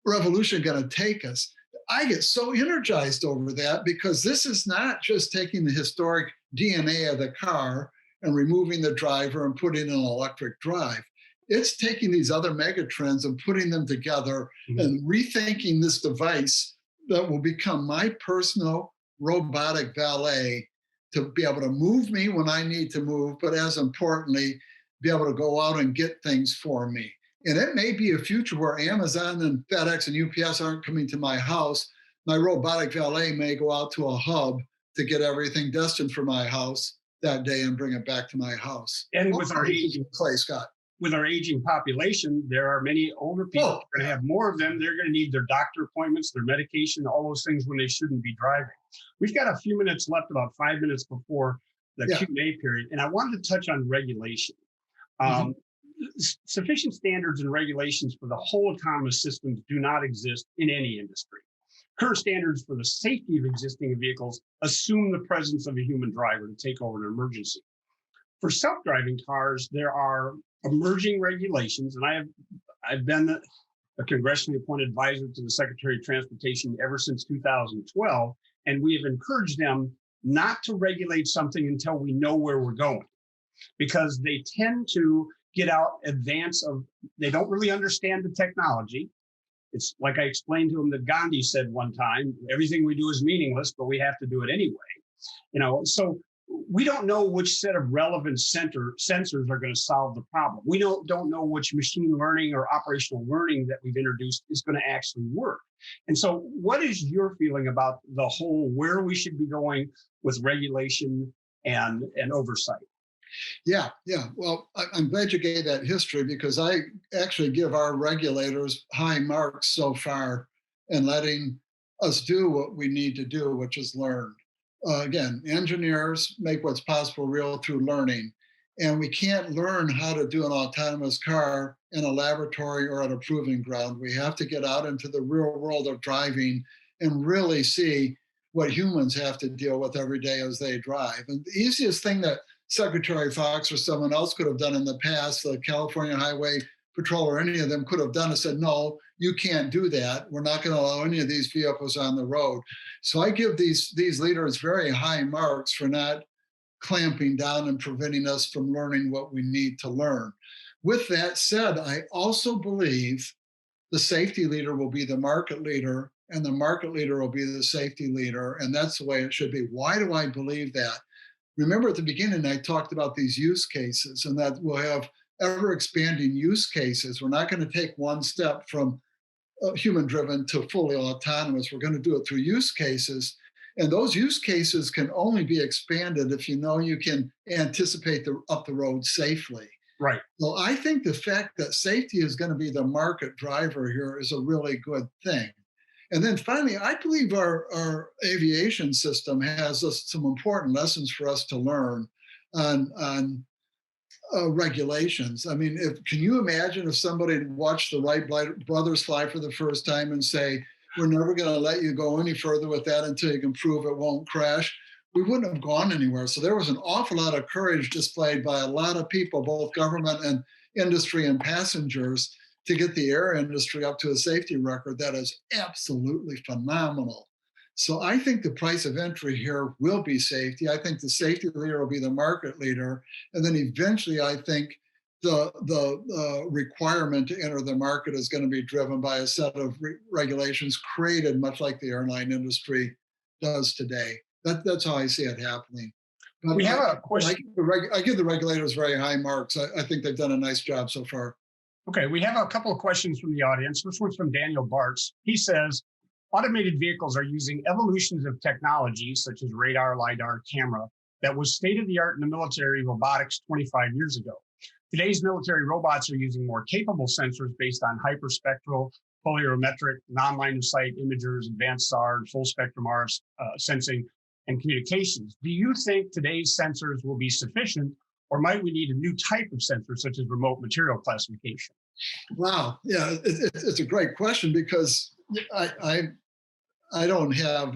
revolution going to take us? I get so energized over that because this is not just taking the historic DNA of the car and removing the driver and putting in an electric drive. It's taking these other mega trends and putting them together and rethinking this device that will become my personal robotic valet to be able to move me when I need to move, but as importantly, be able to go out and get things for me. And it may be a future where Amazon and FedEx and UPS aren't coming to my house. My robotic valet may go out to a hub to get everything destined for my house that day and bring it back to my house. And with our aging Scott. With our aging population, there are many older people who are going to have more of them. They're going to need their doctor appointments, their medication, all those things when they shouldn't be driving. We've got a few minutes left, about 5 minutes before the Q&A period, and I wanted to touch on regulation. Sufficient standards and regulations for the whole autonomous systems do not exist in any industry. Current standards for the safety of existing vehicles assume the presence of a human driver to take over an emergency. For self-driving cars, there are emerging regulations, and I've been a congressionally appointed advisor to the Secretary of Transportation ever since 2012, and we have encouraged them not to regulate something until we know where we're going, because they tend to get out advance of, they don't really understand the technology. It's like I explained to them that Gandhi said one time, everything we do is meaningless, but we have to do it anyway. So we don't know which set of relevant sensors are going to solve the problem. We don't know which machine learning or operational learning that we've introduced is going to actually work. And so what is your feeling about the whole, where we should be going with regulation and oversight? Yeah. Well, I'm glad you gave that history because I actually give our regulators high marks so far in letting us do what we need to do, which is learn. Again, engineers make what's possible real through learning. And we can't learn how to do an autonomous car in a laboratory or at a proving ground. We have to get out into the real world of driving and really see what humans have to deal with every day as they drive. And the easiest thing that Secretary Fox or someone else could have done in the past, the California Highway Patrol or any of them could have done is said, no, you can't do that. We're not going to allow any of these vehicles on the road. So I give these leaders very high marks for not clamping down and preventing us from learning what we need to learn. With that said, I also believe the safety leader will be the market leader and the market leader will be the safety leader. And that's the way it should be. Why do I believe that? Remember at the beginning, I talked about these use cases and that we'll have ever expanding use cases. We're not going to take one step from human driven to fully autonomous. We're going to do it through use cases. And those use cases can only be expanded if you know you can anticipate up the road safely. Right. So I think the fact that safety is going to be the market driver here is a really good thing. And then finally, I believe our aviation system has some important lessons for us to learn on regulations. I mean, can you imagine if somebody watched the Wright brothers fly for the first time and say, we're never going to let you go any further with that until you can prove it won't crash? We wouldn't have gone anywhere. So there was an awful lot of courage displayed by a lot of people, both government and industry and passengers, to get the air industry up to a safety record that is absolutely phenomenal. So I think the price of entry here will be safety. I think the safety leader will be the market leader. And then eventually I think the requirement to enter the market is going to be driven by a set of regulations created much like the airline industry does today. That's how I see it happening. But we have a question. I give the regulators very high marks. I think they've done a nice job so far. Okay, we have a couple of questions from the audience. This one's from Daniel Bartz. He says, automated vehicles are using evolutions of technology, such as radar, LiDAR, camera, that was state-of-the-art in the military robotics 25 years ago. Today's military robots are using more capable sensors based on hyperspectral, polarimetric, non-line of sight imagers, advanced SAR, full spectrum RF sensing, and communications. Do you think today's sensors will be sufficient, or might we need a new type of sensor, such as remote material classification? Wow, yeah, it's a great question because I don't have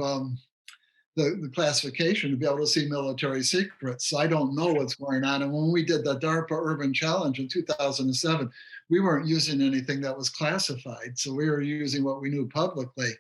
the classification to be able to see military secrets. So I don't know what's going on. And when we did the DARPA Urban Challenge in 2007, we weren't using anything that was classified. So we were using what we knew publicly.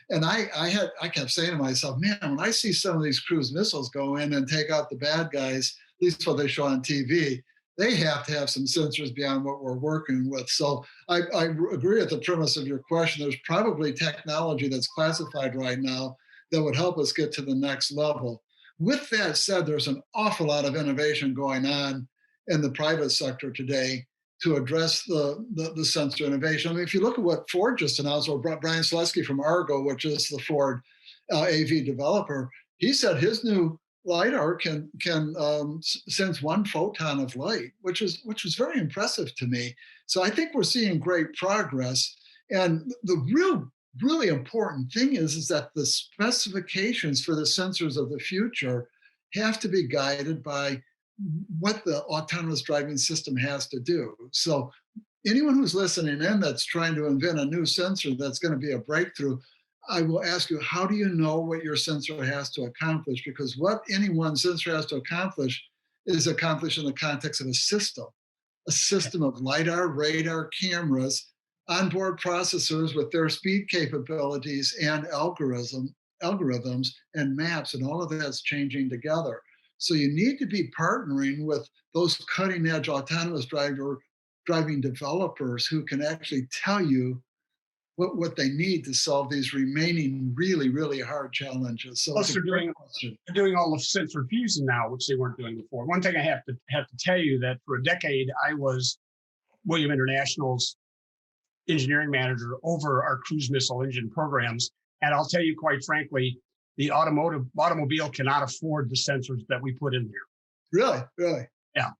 And I kept saying to myself, man, when I see some of these cruise missiles go in and take out the bad guys, at least what they show on TV, they have to have some sensors beyond what we're working with. So I agree with the premise of your question. There's probably technology that's classified right now that would help us get to the next level. With that said, there's an awful lot of innovation going on in the private sector today to address the sensor innovation. I mean, if you look at what Ford just announced, or Brian Selesky from Argo, which is the Ford AV developer, he said his new LiDAR can sense 1 photon of light, which was very impressive to me. So I think we're seeing great progress. And the really important thing is that the specifications for the sensors of the future have to be guided by what the autonomous driving system has to do. So anyone who's listening in that's trying to invent a new sensor that's going to be a breakthrough, I will ask you, how do you know what your sensor has to accomplish? Because what any one sensor has to accomplish is accomplished in the context of a system of LiDAR, radar, cameras, onboard processors with their speed capabilities and algorithms and maps, and all of that's changing together. So you need to be partnering with those cutting edge autonomous driving developers who can actually tell you what they need to solve these remaining really, really hard challenges. So Plus, they're doing all of sensor fusion now, which they weren't doing before. One thing I have to tell you that for a decade, I was William International's engineering manager over our cruise missile engine programs. And I'll tell you quite frankly, the automobile cannot afford the sensors that we put in there. Really? Yeah.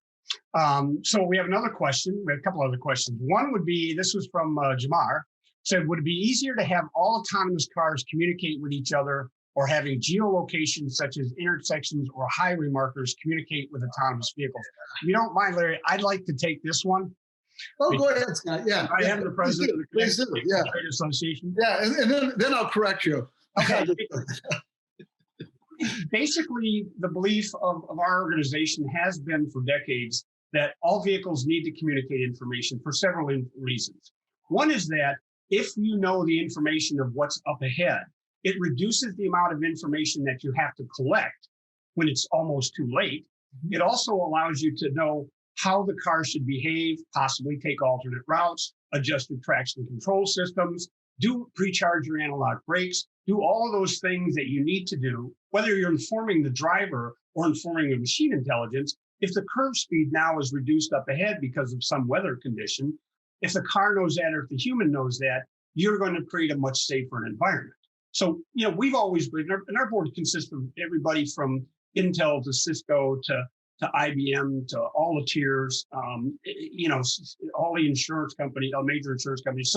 So we have another question. We have a couple other questions. One would be, this was from Jamar, said, would it be easier to have all autonomous cars communicate with each other, or having geolocations such as intersections or highway markers communicate with autonomous vehicles? If you don't mind, Larry, I'd like to take this one. Oh, go ahead, Scott. Yeah. I am the president of the Please do. Yeah. Trade Association. Yeah, and then I'll correct you. Okay. Basically, the belief of our organization has been for decades that all vehicles need to communicate information for several reasons. One is that if you know the information of what's up ahead, it reduces the amount of information that you have to collect when it's almost too late. It also allows you to know how the car should behave, possibly take alternate routes, adjust the traction control systems, do pre-charge your analog brakes, do all of those things that you need to do, whether you're informing the driver or informing the machine intelligence. If the curve speed now is reduced up ahead because of some weather condition, if the car knows that or if the human knows that, you're going to create a much safer environment. So, we've always been, and our board consists of everybody from Intel to Cisco to IBM to all the tiers, all the insurance companies, all major insurance companies.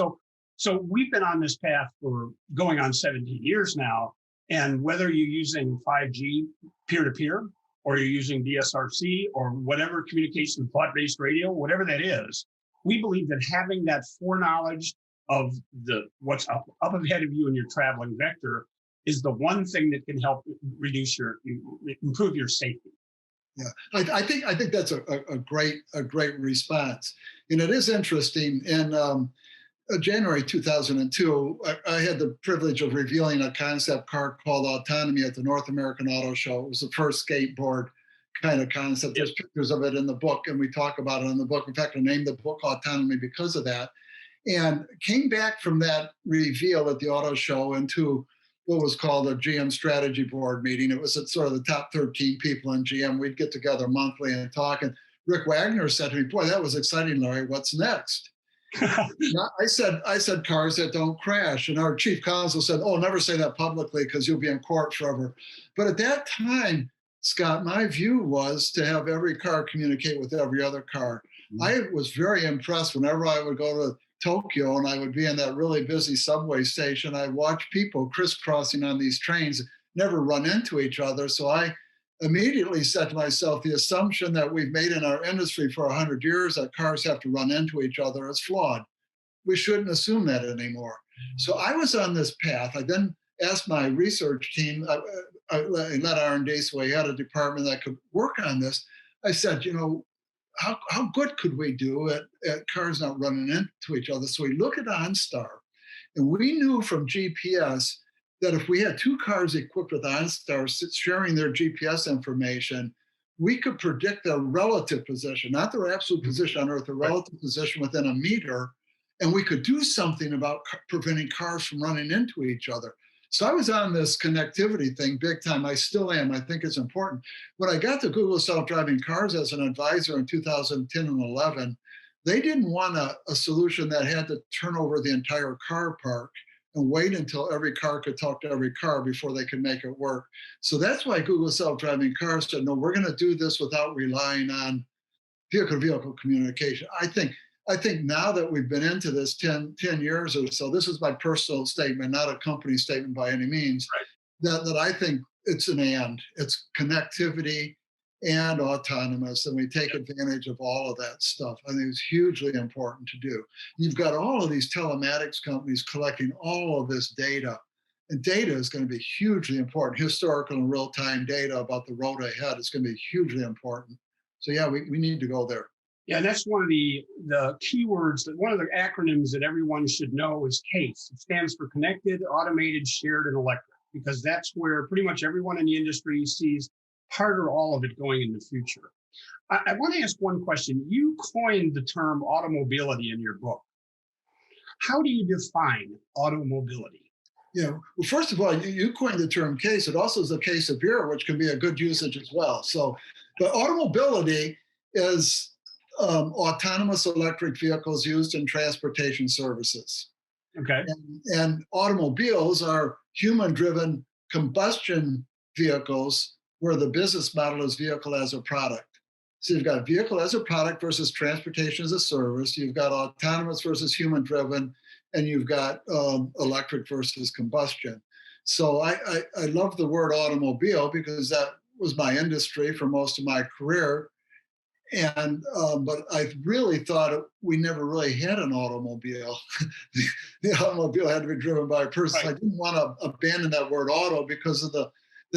So we've been on this path for going on 17 years now. And whether you're using 5G peer-to-peer, or you're using DSRC, or whatever communication, thought-based radio, whatever that is, we believe that having that foreknowledge of what's up ahead of you in your traveling vector is the one thing that can help improve your safety. Yeah, I think that's a great response, and it is interesting. In January 2002, I had the privilege of revealing a concept car called Autonomy at the North American Auto Show. It was the first skateboard kind of concept. There's pictures of it in the book, and we talk about it in the book. In fact, I named the book Autonomy because of that. And came back from that reveal at the auto show into what was called a GM strategy board meeting. It was at sort of the top 13 people in GM. We'd get together monthly and talk. And Rick Wagner said to me, "Boy, that was exciting, Larry. What's next?" I said cars that don't crash. And our chief counsel said, "Oh, never say that publicly because you'll be in court forever." But at that time, Scott, my view was to have every car communicate with every other car. Mm-hmm. I was very impressed whenever I would go to Tokyo and I would be in that really busy subway station. I watched people crisscrossing on these trains, never run into each other. So I immediately said to myself, the assumption that we've made in our industry for 100 years that cars have to run into each other is flawed. We shouldn't assume that anymore. So I was on this path. I then asked my research team, I led R&D, so we had a department that could work on this. I said, how good could we do at cars not running into each other? So we look at OnStar, and we knew from GPS that if we had two cars equipped with OnStar sharing their GPS information, we could predict their relative position, not their absolute position on Earth, their relative position within a meter, and we could do something about preventing cars from running into each other. So I was on this connectivity thing big time. I still am. I think it's important. When I got to Google Self-Driving Cars as an advisor in 2010 and 11, they didn't want a solution that had to turn over the entire car park and wait until every car could talk to every car before they could make it work. So that's why Google Self-Driving Cars said, no, we're going to do this without relying on vehicle-to-vehicle communication. I think now that we've been into this 10 years or so, this is my personal statement, not a company statement by any means, right, that I think it's an and. It's connectivity and autonomous, and we take advantage of all of that stuff. I think it's hugely important to do. You've got all of these telematics companies collecting all of this data, and data is going to be hugely important. Historical and real-time data about the road ahead is going to be hugely important. So yeah, we need to go there. Yeah, that's one of the keywords, that one of the acronyms that everyone should know is CASE. It stands for Connected, Automated, Shared, and Electric, because that's where pretty much everyone in the industry sees part or all of it going in the future. I want to ask one question. You coined the term automobility in your book. How do you define automobility? Yeah, well, first of all, you coined the term CASE. It also is a case of beer, which can be a good usage as well. So, but automobility is autonomous electric vehicles used in transportation services. Okay. And automobiles are human-driven combustion vehicles where the business model is vehicle as a product. So you've got vehicle as a product versus transportation as a service. You've got autonomous versus human-driven, and you've got electric versus combustion. So I love the word automobile because that was my industry for most of my career. And but I really thought we never really had an automobile. The automobile had to be driven by a person. Right. I didn't want to abandon that word auto because of the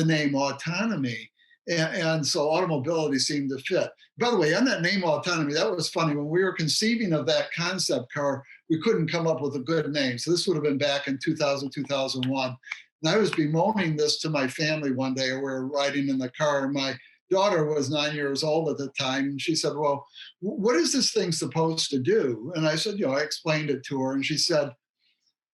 name autonomy. And so automobility seemed to fit. By the way, on that name autonomy, that was funny. When we were conceiving of that concept car, we couldn't come up with a good name. So this would have been back in 2000, 2001. And I was bemoaning this to my family one day. We were riding in the car, and my daughter was 9 years old at the time. And she said, well, what is this thing supposed to do? And I said, I explained it to her. And she said,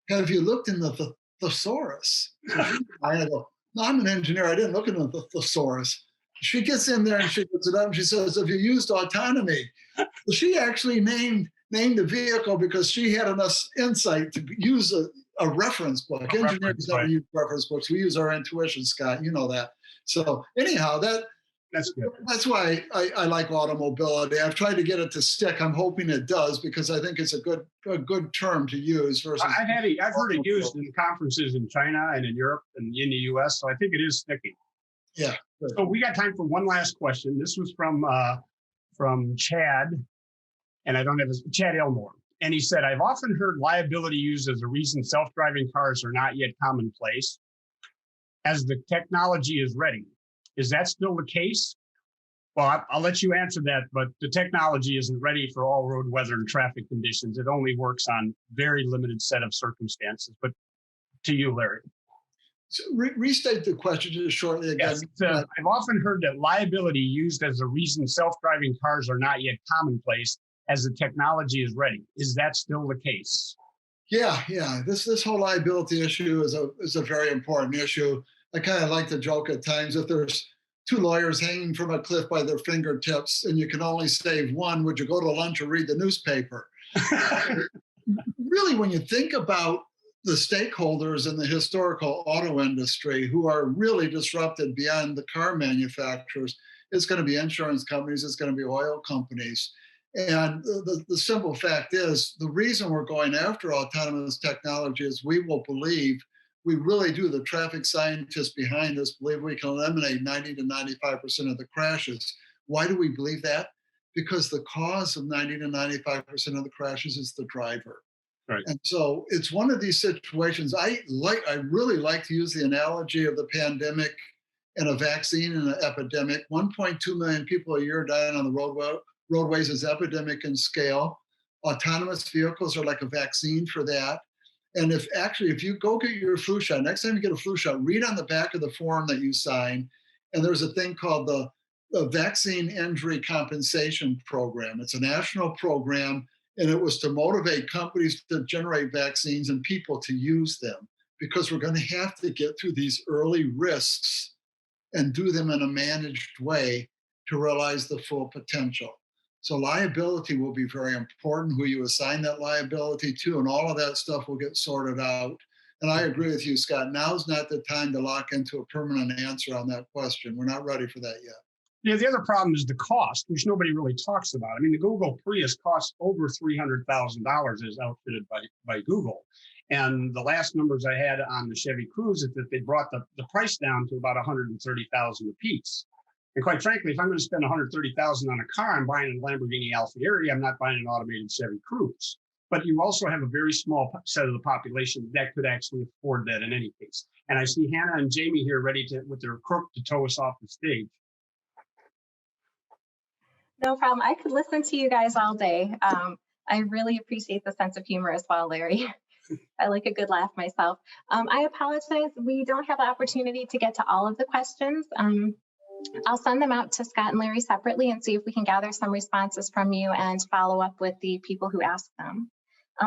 have you looked in the thesaurus? So I go, no, I'm an engineer. I didn't look in the thesaurus. She gets in there and she puts it up and she says, have you used autonomy? So she actually named the vehicle because she had enough insight to use a reference book. Engineers never use reference books. We use our intuition, Scott. You know that. So anyhow, that's good. That's why I like automobility. I've tried to get it to stick. I'm hoping it does because I think it's a good term to use. Versus I've heard it used in conferences in China and in Europe and in the U.S. So I think it is sticking. Yeah. Good. So we got time for one last question. This was from Chad, and I don't have Chad Elmore. And he said, I've often heard liability used as a reason self-driving cars are not yet commonplace as the technology is ready. Is that still the case? Well, I'll let you answer that, but the technology isn't ready for all road weather and traffic conditions. It only works on very limited set of circumstances. But to you, Larry. So restate the question just shortly again. Yes, I've often heard that liability used as a reason self-driving cars are not yet commonplace as the technology is ready. Is that still the case? Yeah. This whole liability issue is a very important issue. I kind of like to joke at times if there's two lawyers hanging from a cliff by their fingertips and you can only save one, would you go to lunch or read the newspaper? Really, when you think about the stakeholders in the historical auto industry who are really disrupted beyond the car manufacturers, it's going to be insurance companies, it's going to be oil companies. And the simple fact is, the reason we're going after autonomous technology is we really do, the traffic scientists behind us believe we can eliminate 90 to 95% of the crashes. Why do we believe that? Because the cause of 90 to 95% of the crashes is the driver. Right. And so it's one of these situations. I really like to use the analogy of the pandemic and a vaccine and an epidemic. 1.2 million people a year dying on the roadways is epidemic in scale. Autonomous vehicles are like a vaccine for that. And if you go get your flu shot, next time you get a flu shot, read on the back of the form that you sign. And there's a thing called the Vaccine Injury Compensation Program. It's a national program, and it was to motivate companies to generate vaccines and people to use them, because we're going to have to get through these early risks and do them in a managed way to realize the full potential. So liability will be very important, who you assign that liability to, and all of that stuff will get sorted out. And I agree with you, Scott. Now's not the time to lock into a permanent answer on that question. We're not ready for that yet. Yeah, the other problem is the cost, which nobody really talks about. I mean, the Google Prius costs over $300,000 as outfitted by Google. And the last numbers I had on the Chevy Cruze is that they brought the price down to about $130,000 a piece. And quite frankly, if I'm going to spend $130,000 on a car, I'm buying a Lamborghini Alfieri. I'm not buying an automated Chevy Cruze. But you also have a very small set of the population that could actually afford that in any case. And I see Hannah and Jamie here ready with their crook to tow us off the stage. No problem. I could listen to you guys all day. I really appreciate the sense of humor as well, Larry. I like a good laugh myself. I apologize. We don't have the opportunity to get to all of the questions. I'll send them out to Scott and Larry separately and see if we can gather some responses from you and follow up with the people who asked them.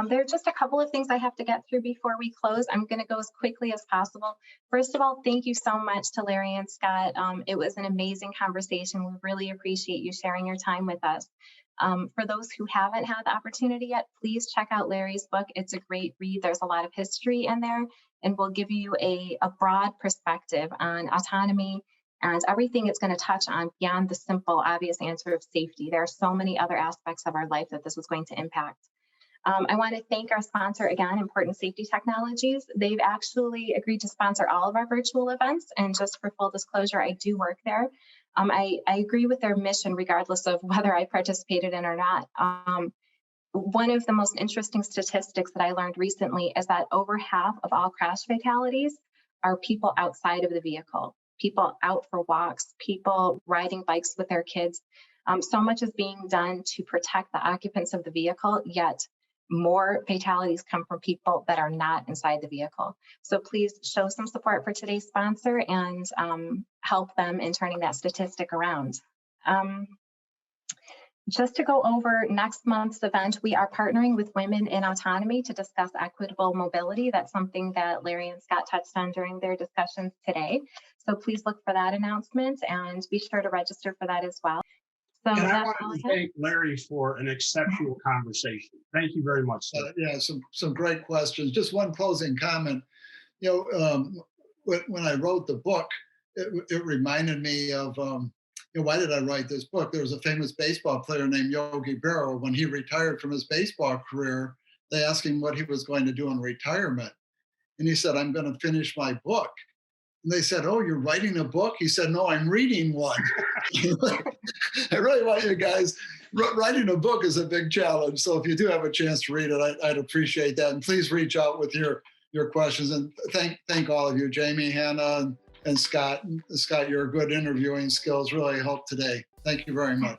There are just a couple of things I have to get through before we close. I'm going to go as quickly as possible. First of all, thank you so much to Larry and Scott. It was an amazing conversation. We really appreciate you sharing your time with us. For those who haven't had the opportunity yet, please check out Larry's book. It's a great read. There's a lot of history in there, and will give you a broad perspective on autonomy and everything it's going to touch on beyond the simple, obvious answer of safety. There are so many other aspects of our life that this was going to impact. I want to thank our sponsor again, Important Safety Technologies. They've actually agreed to sponsor all of our virtual events. And just for full disclosure, I do work there. I agree with their mission, regardless of whether I participated in or not. One of the most interesting statistics that I learned recently is that over half of all crash fatalities are people outside of the vehicle, people out for walks, people riding bikes with their kids. So much is being done to protect the occupants of the vehicle, yet more fatalities come from people that are not inside the vehicle. So please show some support for today's sponsor and help them in turning that statistic around. Just to go over next month's event, we are partnering with Women in Autonomy to discuss equitable mobility. That's something that Larry and Scott touched on during their discussions today. So please look for that announcement and be sure to register for that as well. So And I that's all wanted to I have. thank Larry for an exceptional conversation. Thank you very much, sir. Yeah, some great questions. Just one closing comment. When I wrote the book, it reminded me of why did I write this book? There was a famous baseball player named Yogi Berra. When he retired from his baseball career, they asked him what he was going to do in retirement, and he said, "I'm going to finish my book." And they said, "Oh, you're writing a book?" He said, "No, I'm reading one." I really want you guys. Writing a book is a big challenge. So if you do have a chance to read it, I'd appreciate that. And please reach out with your questions. And thank all of you, Jamie, Hannah, and Scott. Scott, your good interviewing skills really helped today. Thank you very much.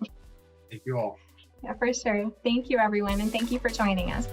Thank you all. Yeah, for sure. Thank you, everyone. And thank you for joining us.